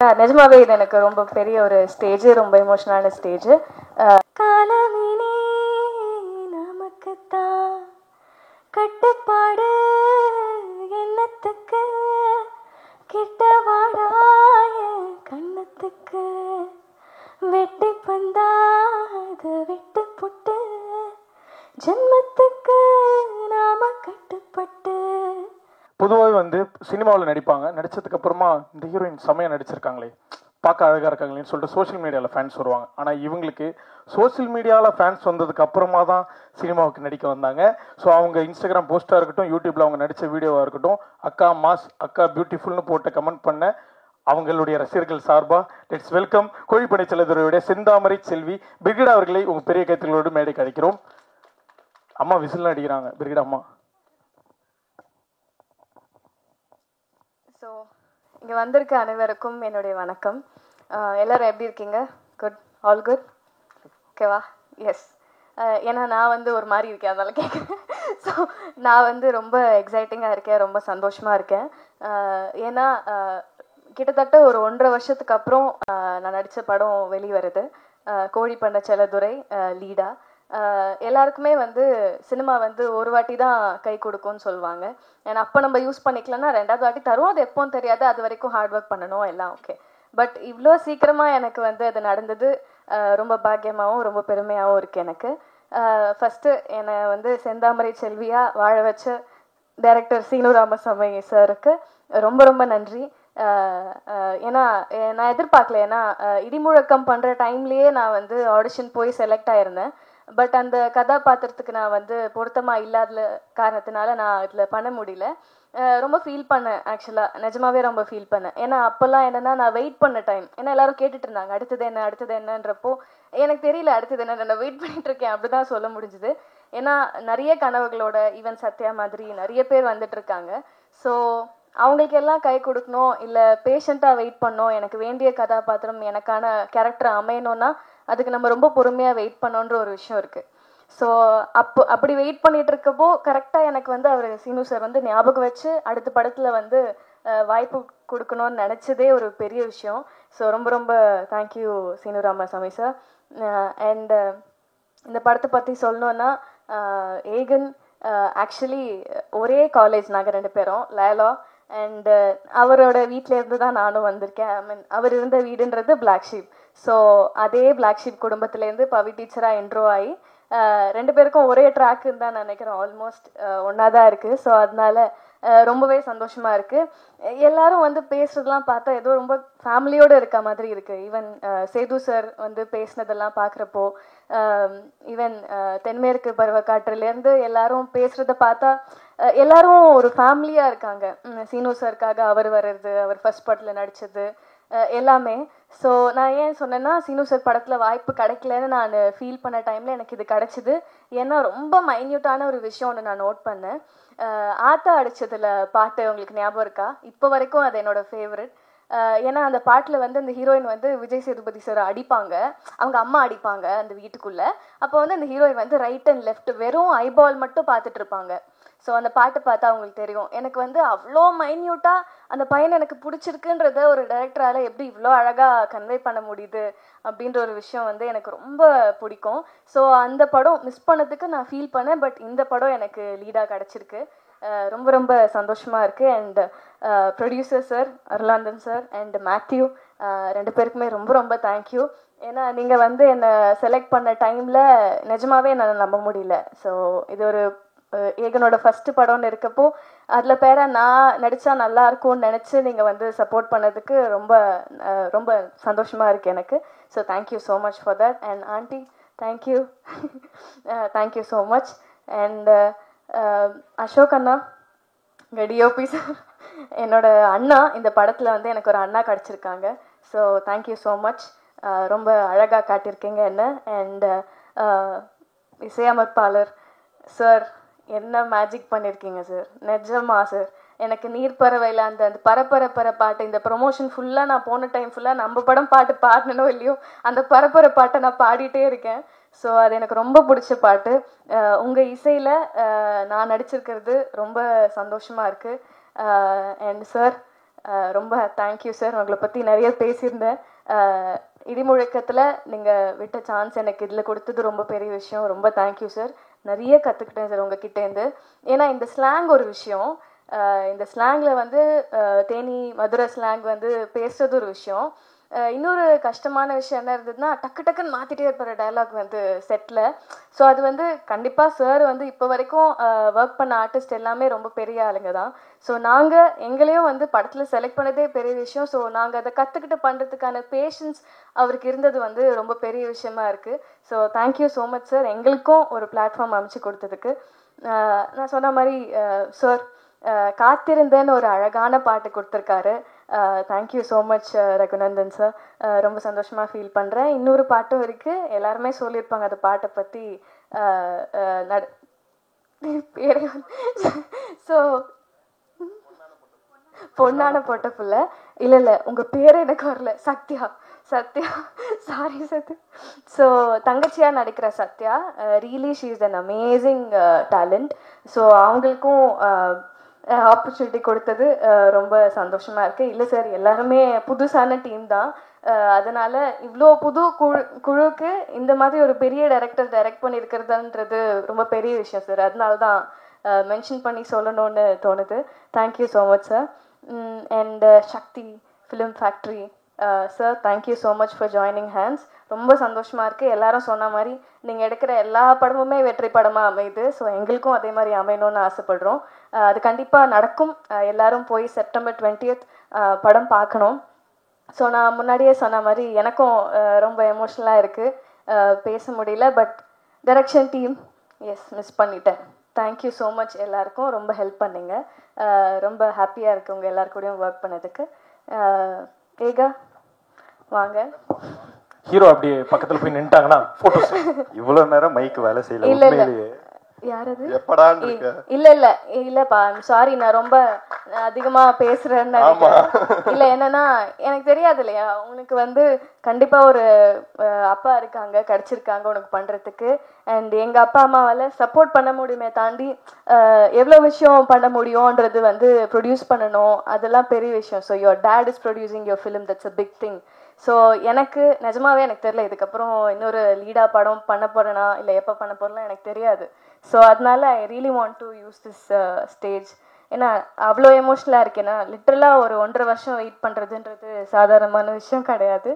நிஜமாவே இது எனக்கு ரொம்ப பெரிய ஒரு ஸ்டேஜ், ரொம்ப எமோஷனலான ஸ்டேஜ். காலமினி நமக்குத்தான் கட்டுப்பாடு எண்ணத்துக்கு கிட்டவாடாய கண்ணத்துக்கு வெட்டி பந்தாத விட்டு புட்டு ஜென்மத்துக்கு நாம கட்டுப்பட்டு. பொதுவாகவே சினிமாவில் நடிப்பாங்க, நடித்ததுக்கு அப்புறமா இந்த ஹீரோயின் செமையாக நடிச்சிருக்காங்களே, பார்க்க அழகாக இருக்காங்களேன்னு சொல்லிட்டு சோஷியல் மீடியாவில் ஃபேன்ஸ் வருவாங்க. ஆனால் இவங்களுக்கு சோஷியல் மீடியாவில் ஃபேன்ஸ் வந்ததுக்கு அப்புறமா தான் சினிமாவுக்கு நடிக்க வந்தாங்க. ஸோ அவங்க இன்ஸ்டாகிராம் போஸ்ட்டாக இருக்கட்டும், யூடியூப்பில் அவங்க நடித்த வீடியோவாக இருக்கட்டும், அக்கா மாஸ், அக்கா பியூட்டிஃபுல்னு போட்டு கமெண்ட் பண்ண அவங்களுடைய ரசிகர்கள் சார்பாக லெட்ஸ் வெல்கம் கோழிப்பனை செல்லதுறையுடைய செந்தாமரை செல்வி பிரிகிடா அவர்களை உங்கள் பெரிய கைத்தங்களோடு மேடைக்கு அழைக்கிறோம். அம்மா விசில் அடிக்கிறாங்க, பிரிகிடா அம்மா. ஸோ இங்கே வந்திருக்க அனைவருக்கும் என்னுடைய வணக்கம். எல்லோரும் எப்படி இருக்கீங்க? குட், ஆல் குட், ஓகேவா? எஸ். ஏன்னா நான் ஒரு மாதிரி இருக்கேன், அதனால கேட்குறேன். ஸோ நான் ரொம்ப எக்ஸைட்டிங்காக இருக்கேன், ரொம்ப சந்தோஷமாக இருக்கேன். ஏன்னா கிட்டத்தட்ட ஒரு 1.5 வருஷத்துக்கு அப்புறம் நான் நடித்த படம் வெளிவருது, கோழிப்பண்ணை செல்லதுரை லீடா. எல்லாருக்குமே சினிமா ஒரு வாட்டி தான் கை கொடுக்கும்னு சொல்லுவாங்க. ஏன்னா அப்போ நம்ம யூஸ் பண்ணிக்கலன்னா 2வது வாட்டி தரும், அது எப்போன்னு தெரியாது, அது வரைக்கும் ஹார்ட் ஒர்க் பண்ணணும், எல்லாம் ஓகே. பட் இவ்வளோ சீக்கிரமாக எனக்கு அது நடந்தது ரொம்ப பாக்கியமாகவும் ரொம்ப பெருமையாகவும் இருக்குது எனக்கு. ஃபஸ்ட்டு என்னை செந்தாமரை செல்வியாக வாழ வச்ச டைரக்டர் சீனு ராமசாமி சாருக்கு ரொம்ப ரொம்ப நன்றி. ஏன்னா நான் எதிர்பார்க்கல, ஏன்னா இடிமுழக்கம் பண்ணுற டைம்லேயே நான் ஆடிஷன் போய் செலக்ட் ஆகிருந்தேன். பட் அந்த கதாபாத்திரத்துக்கு நான் பொருத்தமாக இல்லாத காரணத்தினால நான் இதில் பண்ண முடியல. ரொம்ப ஃபீல் பண்ணேன், ஆக்சுவலாக நிஜமாவே ரொம்ப ஃபீல் பண்ணேன். ஏன்னா அப்போல்லாம் என்னென்னா நான் வெயிட் பண்ண டைம், ஏன்னா எல்லாரும் கேட்டுட்டு இருந்தாங்க அடுத்தது என்ன அடுத்தது என்னன்றப்போ எனக்கு தெரியல அடுத்தது என்ன, நான் வெயிட் பண்ணிட்டு இருக்கேன், அப்படி தான் சொல்ல முடிஞ்சுது. ஏன்னா நிறைய கனவுகளோட ஈவன் சத்யா மாதிரி நிறைய பேர் வந்துட்டுருக்காங்க. ஸோ அவங்களுக்கு எல்லாம் கை கொடுக்கணும், இல்லை பேஷண்ட்டாக வெயிட் பண்ணணும், எனக்கு வேண்டிய கதாபாத்திரம் எனக்கான கேரக்டர் அமையணும்னா அதுக்கு நம்ம ரொம்ப பொறுமையாக வெயிட் பண்ணோன்ற ஒரு விஷயம் இருக்குது. ஸோ அப்படி வெயிட் பண்ணிட்டு இருக்கப்போ கரெக்டாக எனக்கு அவர் சீனு சார் ஞாபகம் வச்சு அடுத்த படத்தில் வாய்ப்பு கொடுக்கணும்னு நினச்சதே ஒரு பெரிய விஷயம். ஸோ ரொம்ப ரொம்ப thank you Seenu Ramasamy sir. And இந்த படத்தை பற்றி சொல்லணுன்னா, ஏகன் ஆக்சுவலி ஒரே காலேஜ் நாங்கள் 2 பேரும், லேலா. அண்டு அவரோட வீட்டிலேருந்து தான் நானும் வந்திருக்கேன். ஐ மீன் அவர் இருந்த வீடுன்றது பிளாக் ஷீப். ஸோ அதே பிளாக் ஷீப் குடும்பத்துலேருந்து பவி டீச்சராக இன்ட்ரோ ஆகி 2 பேருக்கும் ஒரே ட்ராக்குன்னு தான் நினைக்கிறேன், ஆல்மோஸ்ட் ஒன்றா தான் இருக்குது. ஸோ அதனால ரொம்பவே சந்தோஷமாக இருக்குது. எல்லோரும் பேசுகிறதுலாம் பார்த்தா ஏதோ ரொம்ப ஃபேமிலியோடு இருக்க மாதிரி இருக்குது. ஈவன் சேது சார் பேசினதெல்லாம் பார்க்குறப்போ, ஈவன் தென்மேற்கு பருவக்காற்றுலேருந்து எல்லாரும் பேசுகிறத பார்த்தா எல்லாரும் ஒரு ஃபேமிலியாக இருக்காங்க. சீனு சாருக்காக அவர் வர்றது, அவர் ஃபர்ஸ்ட் படத்தில் நடித்தது எல்லாமே. ஸோ நான் ஏன் சொன்னேன்னா, சீனு சார் படத்தில் வாய்ப்பு கிடைக்கலன்னு நான் ஃபீல் பண்ண டைமில் எனக்கு இது கிடச்சிது. ஏன்னா ரொம்ப மைன்யூட்டான ஒரு விஷயம் ஒன்று நான் நோட் பண்ணேன். ஆத்தா அடித்ததில் பாட்டு உங்களுக்கு ஞாபகம் இருக்கா? இப்போ வரைக்கும் அது என்னோடய ஃபேவரட். ஏன்னா அந்த பாட்டில் அந்த ஹீரோயின் விஜய் சேதுபதி சார் அடிப்பாங்க, அவங்க அம்மா அடிப்பாங்க அந்த வீட்டுக்குள்ளே. அப்போ அந்த ஹீரோயின் ரைட் அண்ட் லெஃப்ட் வெறும் ஐபால் மட்டும் பார்த்துட்டு இருப்பாங்க. ஸோ அந்த பாட்டு பார்த்தா அவங்களுக்கு தெரியும். எனக்கு அவ்வளோ மைன்யூட்டாக அந்த பையனை எனக்கு பிடிச்சிருக்குன்றத ஒரு டைரக்டரால் எப்படி இவ்வளோ அழகாக கன்வே பண்ண முடியுது அப்படின்ற ஒரு விஷயம் எனக்கு ரொம்ப பிடிக்கும். ஸோ அந்த படம் மிஸ் பண்ணதுக்கு நான் ஃபீல் பண்ணேன். பட் இந்த படம் எனக்கு லீடாக கிடச்சிருக்கு, ரொம்ப ரொம்ப சந்தோஷமாக இருக்குது. And producer sir Arulanthan sir and Matthew 2 பேருக்குமே ரொம்ப ரொம்ப தேங்க்யூ. ஏன்னா நீங்கள் என்னை செலக்ட் பண்ண டைமில் நிஜமாவே என்னால் நம்ப முடியல. ஸோ இது ஒரு ஏகனோட ஃபஸ்ட்டு படம்னு இருக்கப்போ அதில் பேர நான் நடித்தா நல்லா இருக்கும்னு நினச்சி நீங்கள் சப்போர்ட் பண்ணதுக்கு ரொம்ப ரொம்ப சந்தோஷமாக இருக்குது எனக்கு. So thank you so much for that. And aunty thank you, thank you so much. And Ashok அண்ணா, எங்கள் டிஓபி சார், என்னோட அண்ணா, இந்த படத்தில் எனக்கு ஒரு அண்ணா கிடச்சிருக்காங்க. ஸோ தேங்க்யூ ஸோ மச், ரொம்ப அழகாக காட்டியிருக்கீங்க என்ன. அண்ட் இசையமைப்பாளர் சார், என்ன மேஜிக் பண்ணியிருக்கீங்க சார், நிஜமா சார். எனக்கு நீர்ப்பறவையில் அந்த பரப்பர பாட்டு, இந்த ப்ரொமோஷன் ஃபுல்லாக நான் போன டைம் ஃபுல்லாக நம்ம படம் பாட்டு பாடனோ இல்லையோ அந்த பரப்பர பாட்டை நான் பாடிட்டே இருக்கேன். ஸோ அது எனக்கு ரொம்ப பிடிச்ச பாட்டு. உங்கள் இசையில் நான் நடிச்சிருக்கிறது ரொம்ப சந்தோஷமாக இருக்குது. அண்ட் சார், ரொம்ப தேங்க்யூ சார். உங்களை பற்றி நிறைய பேசியிருந்தேன். இடிமுழக்கத்தில் நீங்கள் விட்ட சான்ஸ் எனக்கு இதில் கொடுத்தது ரொம்ப பெரிய விஷயம். ரொம்ப தேங்க்யூ சார். நிறைய கற்றுக்கிட்டேன் சார் உங்ககிட்டேருந்து. ஏன்னா இந்த ஸ்லாங் ஒரு விஷயம், இந்த ஸ்லாங்கில் வந்து தேனி மதுரை ஸ்லாங் வந்து பேசுறது ஒரு விஷயம். இன்னொரு கஷ்டமான விஷயம் என்ன இருந்ததுன்னா, டக்கு டக்குன்னு மாற்றிட்டே இருப்பார் டைலாக் வந்து செட்டில். ஸோ அது வந்து கண்டிப்பாக சார் வந்து இப்போ வரைக்கும் ஒர்க் பண்ண ஆர்டிஸ்ட் எல்லாமே ரொம்ப பெரிய ஆளுங்க தான். ஸோ நாங்கள் எங்களையும் வந்து படத்தில் செலக்ட் பண்ணதே பெரிய விஷயம். ஸோ நாங்கள் அதை கற்றுக்கிட்டு பண்ணுறதுக்கான பேஷன்ஸ் அவருக்கு இருந்தது வந்து ரொம்ப பெரிய விஷயமா இருக்குது. So thank you so much sir, எங்களுக்கும் ஒரு பிளாட்ஃபார்ம் அமைச்சு கொடுத்ததுக்கு. நான் சொன்ன மாதிரி சார் காத்திருந்தேன்னு ஒரு அழகான பாட்டு கொடுத்துருக்காரு. Thank you so much Raghunandan sir. ரொம்ப சந்தோஷமாக ஃபீல் பண்ணுறேன். இன்னொரு பாட்டும் இருக்குது, எல்லாருமே சொல்லியிருப்பாங்க அந்த பாட்டை பற்றி. பேரே ஸோ பொண்ணான பொட்ட புள்ள. இல்லை உங்கள் பேர் எனக்கு வரல. சத்யா சாரி சத்யா. ஸோ தங்கச்சியாக நடிக்கிற Sathya, really she is an amazing talent. So அவங்களுக்கும் ஆப்பர்ச்சுனிட்டி கொடுத்தது ரொம்ப சந்தோஷமாக இருக்குது. இல்லை சார், எல்லாருமே புதுசான டீம் தான். அதனால் இவ்வளோ புது குழுக்கு இந்த மாதிரி ஒரு பெரிய டைரக்ட் பண்ணியிருக்கிறதுன்றது ரொம்ப பெரிய விஷயம் சார். அதனால தான் மென்ஷன் பண்ணி சொல்லணும்னு தோணுது. Thank you so much sir. And Sakthi Film Factory sir, thank you so much for joining hands. ரொம்ப சந்தோஷமாக இருக்குது. எல்லாரும் சொன்ன மாதிரி நீங்கள் எடுக்கிற எல்லா படமுமே வெற்றி படமாக அமையுது. ஸோ எங்களுக்கும் அதே மாதிரி அமையணும்னு ஆசைப்படுறோம். அது கண்டிப்பாக நடக்கும். எல்லாரும் போய் September 20th படம் பார்க்கணும். ஸோ நான் முன்னாடியே சொன்ன மாதிரி எனக்கும் ரொம்ப எமோஷ்னலாக இருக்குது, பேச முடியல. பட் டைரக்ஷன் டீம் மிஸ் பண்ணிட்டேன். தேங்க்யூ ஸோ மச் எல்லாருக்கும். ரொம்ப ஹெல்ப் பண்ணிங்க. ரொம்ப ஹாப்பியாக இருக்குது உங்கள் எல்லாருக்கூடையும் ஒர்க் பண்ணதுக்கு. ஏகா வாங்க. ஹீரோ அப்படியே பக்கத்தில் போய் நின்ட்டாங்கன்னா ஃபோட்டோஸ். இவ்வளோ நேரம் மைக்கு வேலை செய்யல. இல்லை யாரது? இல்லப்பா, சாரி, நான் ரொம்ப அதிகமா பேசுறேன்னு. இல்ல, என்னன்னா எனக்கு தெரியாது இல்லையா, உனக்கு வந்து கண்டிப்பா ஒரு அப்பா இருக்காங்க, கிடைச்சிருக்காங்க உனக்கு பண்றதுக்கு. அண்ட் எங்க அப்பா அம்மாவால சப்போர்ட் பண்ண முடியுமே தாண்டி எவ்வளவு விஷயம் பண்ண முடியும்ன்றது வந்து ப்ரொடியூஸ் பண்ணணும், அதெல்லாம் பெரிய விஷயம். So your dad is producing your film, that's a big thing. So எனக்கு நிஜமாவே எனக்கு தெரியல இதுக்கப்புறம் இன்னொரு லீடாக படம் பண்ண போகிறேனா இல்லை எப்போ பண்ண போகிறேன்னா எனக்கு தெரியாது. ஸோ அதனால I really want to use this stage. ஏன்னா அவ்வளோ எமோஷ்னலாக இருக்கேன்னா, லிட்ரலாக ஒரு 1.5 வருஷம் வெயிட் பண்ணுறதுன்றது சாதாரணமான விஷயம் கிடையாது.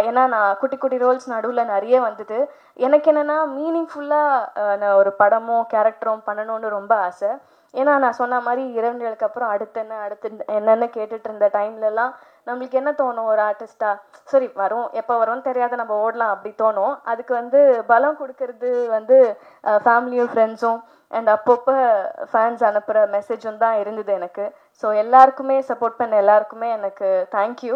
ஏன்னா நான் குட்டி குட்டி ரோல்ஸ் நடுவில் நிறைய வந்தது. எனக்கு என்னென்னா மீனிங்ஃபுல்லாக நான் ஒரு படமோ கேரக்டரும் பண்ணணும்னு ரொம்ப ஆசை. ஏன்னா நான் சொன்ன மாதிரி 2 நாளுக்கு அப்புறம் அடுத்து என்னென்னு கேட்டுட்டு இருந்த டைம்லலாம் நம்மளுக்கு என்ன தோணும், ஒரு ஆர்டிஸ்டாக சரி வரும், எப்போ வரும்னு தெரியாத நம்ம ஓடலாம் அப்படி தோணும். அதுக்கு வந்து பலம் கொடுக்கறது வந்து ஃபேமிலியும் ஃப்ரெண்ட்ஸும் அண்ட் அப்பப்போ ஃபேன்ஸ் அனுப்புகிற மெசேஜும் தான் இருந்தது எனக்கு. ஸோ எல்லாருக்குமே சப்போர்ட் பண்ண எல்லாருக்குமே எனக்கு thank you.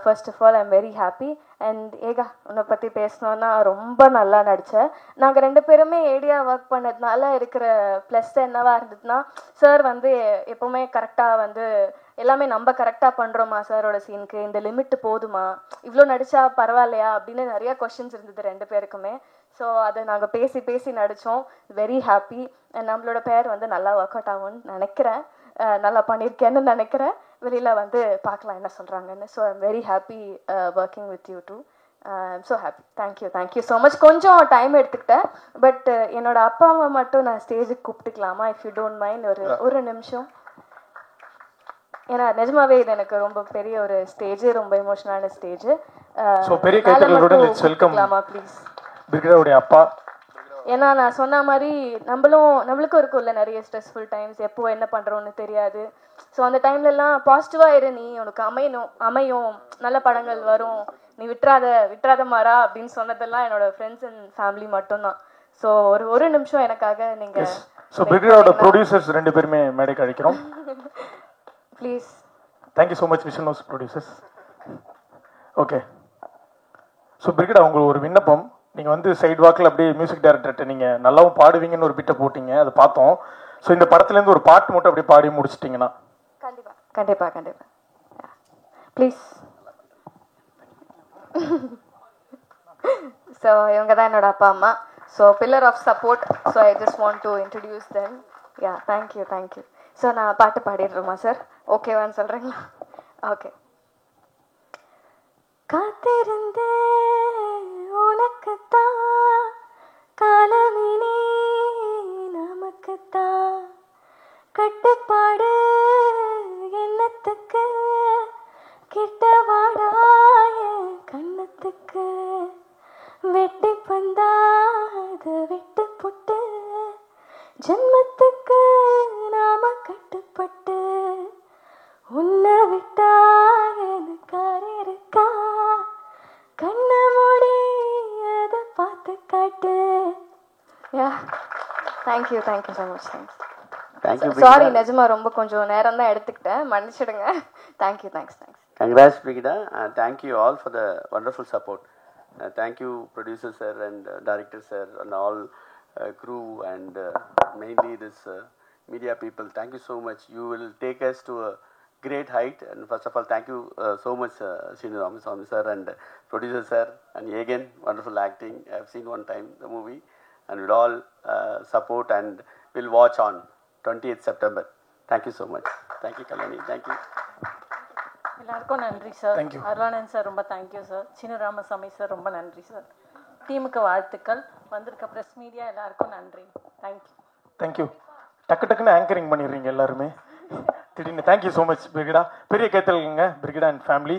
First of all I am very happy. And Eka, உன்னை பற்றி பேசணுன்னா ரொம்ப நல்லா நடித்தேன். நாங்கள் 2 பேருமே ஏடியா ஒர்க் பண்ணதுனால இருக்கிற ப்ளஸ் என்னவா இருந்ததுன்னா, சார் வந்து எப்போவுமே கரெக்டாக வந்து எல்லாமே நம்ம கரெக்டாக பண்ணுறோமா சாரோட சீனுக்கு, இந்த லிமிட்டு போதுமா, இவ்வளோ நடித்தா பரவாயில்லையா அப்படின்னு நிறையா கொஷின்ஸ் இருந்தது 2 பேருக்குமே. ஸோ அதை நாங்கள் பேசி நடித்தோம். Very happy. நம்மளோட பேர் வந்து நல்லா ஒர்க் அவுட் ஆகும்னு நினைக்கிறேன், நல்லா பண்ணியிருக்கேன்னு நினைக்கிறேன். வெளியில் வந்து பார்க்கலாம் என்ன சொல்கிறாங்கன்னு. So I'm very happy working with you too. I'm so happy. Thank you so much. கொஞ்சம் டைம் எடுத்துக்கிட்டேன். பட் என்னோட அப்பா அம்மா மட்டும் நான் ஸ்டேஜுக்கு கூப்பிட்டுக்கலாமா, இஃப் யூ டோன்ட் மைண்ட்? ஒரு நிமிஷம். ஏன்னா நிஜமாவே இது எனக்கு ரொம்ப பெரிய ஒரு ஸ்டேஜ், ரொம்ப எமோஷனலான ஸ்டேஜ். பெரிய கைத்தட்டலுடன் லெட்ஸ் வெல்கம் ப்ளீஸ் பிரிகேடாவுடைய அப்பா. ஏன்னா நான் சொன்ன மாதிரி நம்மளுக்கும் இருக்கும்ல நிறைய ஸ்ட்ரெஸ்ஃபுல் டைம்ஸ், எப்போ என்ன பண்ணுறோன்னு தெரியாது. ஸோ அந்த டைம்லலாம் பாசிட்டிவாக இரு, நீ உனக்கு அமையும், நல்ல படங்கள் வரும், நீ விட்டுறாத மாறா அப்படின்னு சொன்னதெல்லாம் என்னோட ஃப்ரெண்ட்ஸ் அண்ட் ஃபேமிலி மட்டும்தான். ஸோ ஒரு நிமிஷம் எனக்காக நீங்கள். ஸோ பிரிகேடாவோட ப்ரொடியூசர்ஸ் 2 பேருமே மேடைக்கு அழைக்கிறோம் please. Thank you so much Vision House producers. Okay, so Brigida, உங்களுக்கு ஒரு விண்ணப்பம். நீங்கள் வந்து சைட் வாக்கில் அப்படியே மியூசிக் டைரக்டர்கிட்ட நீங்கள் நல்லாவும் பாடுவீங்கன்னு ஒரு பிட்டை போட்டிங்க, அதை பார்த்தோம். ஸோ இந்த படத்துலேருந்து ஒரு பாட்டு மட்டும் அப்படியே பாடி முடிச்சிட்டிங்கன்னா. கண்டிப்பாக ப்ளீஸ். ஸோ இவங்க தான் என்னோட அப்பா அம்மா. So pillar of support. So I just want to introduce them. Yeah, thank you. So நான் பாட்டு பாடிடுறோமா சார்? ஓகேவான்னு சொல்கிறீங்களா? ஓகே. காத்திருந்த உனக்குத்தான் காலமினி நமக்குத்தான் கட்டுப்பாடு எண்ணத்துக்கு கிட்டவாடாய கண்ணத்துக்கு வெட்டி பந்தாத விட்டு புட்டு ஜென்மத்துக்கு நாம கட்டுப்பட்டு உன்னை விட்டா எனக்கார் இருக்கா கண்ண மூடி அதை பார்த்து காட்டு. Thank you so much. Thanks. Sorry, நிஜமா ரொம்ப கொஞ்சம் நேரம் தான் எடுத்துக்கிட்டேன், மன்னிச்சிடுங்க. Thank you. Thanks. Congrats, Brigida. Thank you all for the wonderful support. Thank you, producer sir and director sir and all crew and mainly this media people. Thank you so much. You will take us to a great height. And first of all, thank you so much, Srinu Ramaswamy sir and producer sir. And again, wonderful acting. I have seen one time the movie, and we'll all support and we'll watch on 20th September. Thank you so much. Thank you, Kalani. Thank you. எல்லாருக்கும் நன்றி sir. Thank you. Arulanand sir ரொம்ப thank you sir. Seenu Ramasamy sir ரொம்ப நன்றி sir. டீமுக்கு வாழ்த்துக்கள். வந்திருக்க press media எல்லாருக்கும் நன்றி. தேங்க்யூ. டக்குன்னு ஆங்கரிங் பண்ணிடுறீங்க எல்லாருமே திடீர்னு. Thank you so much Brigida. பெரிய கேத்தல்ங்க பிரிகிடா அண்ட் ஃபேமிலி.